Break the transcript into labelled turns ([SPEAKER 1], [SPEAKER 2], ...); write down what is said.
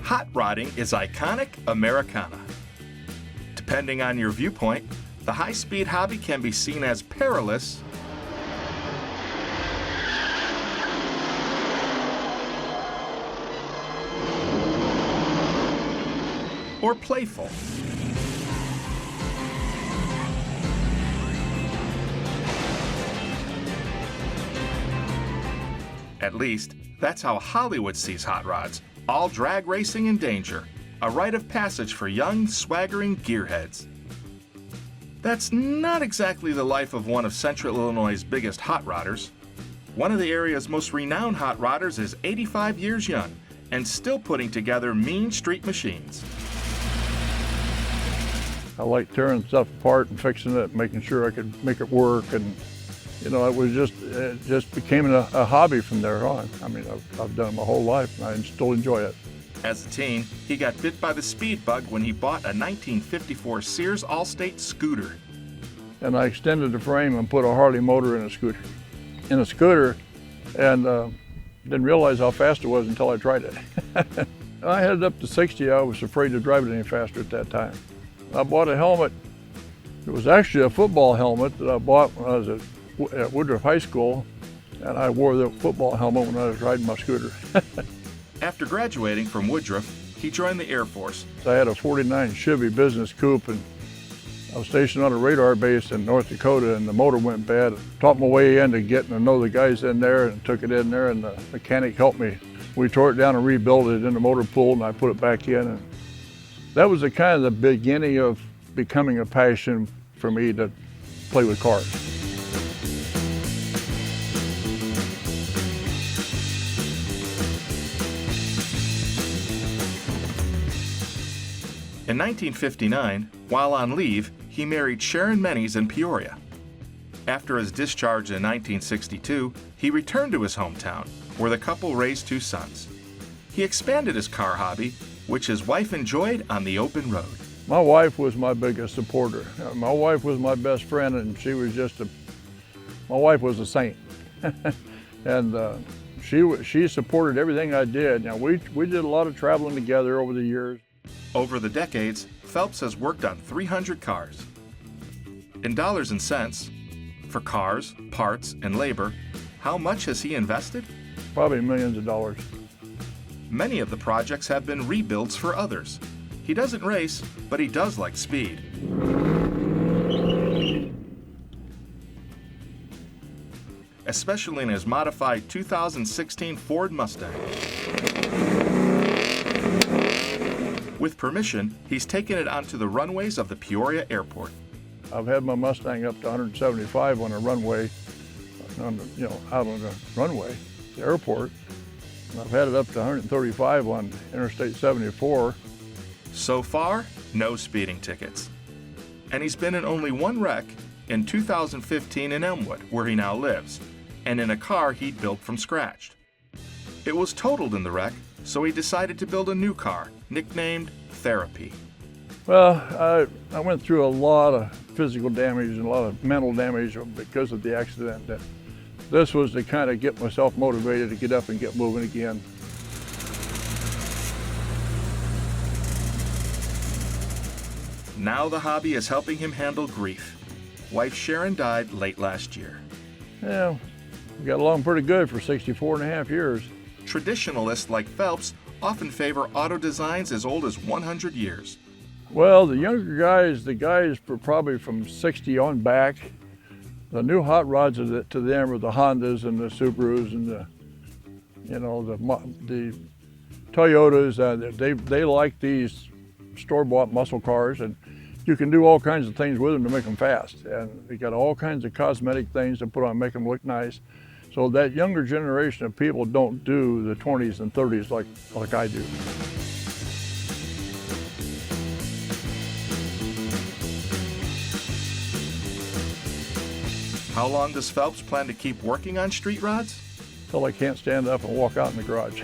[SPEAKER 1] hot rodding is iconic Americana. Depending on your viewpoint, the high-speed hobby can be seen as perilous or playful. At least, that's how Hollywood sees hot rods, all drag racing and danger, a rite of passage for young, swaggering gearheads. That's not exactly the life of one of Central Illinois' biggest hot rodders. One of the area's most renowned hot rodders is 85 years young and still putting together mean street machines.
[SPEAKER 2] I like tearing stuff apart and fixing it, making sure I could make it work, and you know, it just became a hobby from there on. I mean, I've done it my whole life, and I still enjoy it.
[SPEAKER 1] As a teen, he got bit by the speed bug when he bought a 1954 Sears Allstate scooter.
[SPEAKER 2] And I extended the frame and put a Harley motor in a scooter, and didn't realize how fast it was until I tried it. I headed up to 60. I was afraid to drive it any faster at that time. I bought a helmet. It was actually a football helmet that I bought when I was at Woodruff High School, and I wore the football helmet when I was riding my scooter.
[SPEAKER 1] After graduating from Woodruff, he joined the Air Force.
[SPEAKER 2] I had a 49 Chevy business coupe, and I was stationed on a radar base in North Dakota, and the motor went bad. I talked my way into getting to know the guys in there and took it in there, and the mechanic helped me. We tore it down and rebuilt it in the motor pool, and I put it back in. And that was the beginning of becoming a passion for me to play with cars.
[SPEAKER 1] In 1959, while on leave, he married Sharon Mennies in Peoria. After his discharge in 1962, he returned to his hometown, where the couple raised 2 sons. He expanded his car hobby, which his wife enjoyed on the open road.
[SPEAKER 2] My wife was my biggest supporter. My wife was my best friend, and she was my wife was a saint. And she supported everything I did. Now, we did a lot of traveling together over the years.
[SPEAKER 1] Over the decades, Phelps has worked on 300 cars. In dollars and cents, for cars, parts, and labor, how much has he invested?
[SPEAKER 2] Probably millions of dollars.
[SPEAKER 1] Many of the projects have been rebuilds for others. He doesn't race, but he does like speed. Especially in his modified 2016 Ford Mustang. With permission, he's taken it onto the runways of the Peoria Airport.
[SPEAKER 2] I've had my Mustang up to 175 on a runway, out on the runway, the airport. And I've had it up to 135 on Interstate 74.
[SPEAKER 1] So far, no speeding tickets. And he's been in only one wreck in 2015 in Elmwood, where he now lives, and in a car he'd built from scratch. It was totaled in the wreck, so he decided to build a new car, nicknamed Therapy.
[SPEAKER 2] Well, I went through a lot of physical damage and a lot of mental damage because of the accident. This was to kind of get myself motivated to get up and get moving again.
[SPEAKER 1] Now the hobby is helping him handle grief. Wife Sharon died late last year.
[SPEAKER 2] Yeah, we got along pretty good for 64 and a half years.
[SPEAKER 1] Traditionalists like Phelps often favor auto designs as old as 100 years.
[SPEAKER 2] Well, the younger guys, the guys probably from 60 on back, the new hot rods to them are the Hondas and the Subarus and the Toyotas. They like these store-bought muscle cars, and you can do all kinds of things with them to make them fast. And they got all kinds of cosmetic things to put on, make them look nice. So that younger generation of people don't do the 20s and 30s like I do.
[SPEAKER 1] How long does Phelps plan to keep working on street rods?
[SPEAKER 2] Till I can't stand up and walk out in the garage.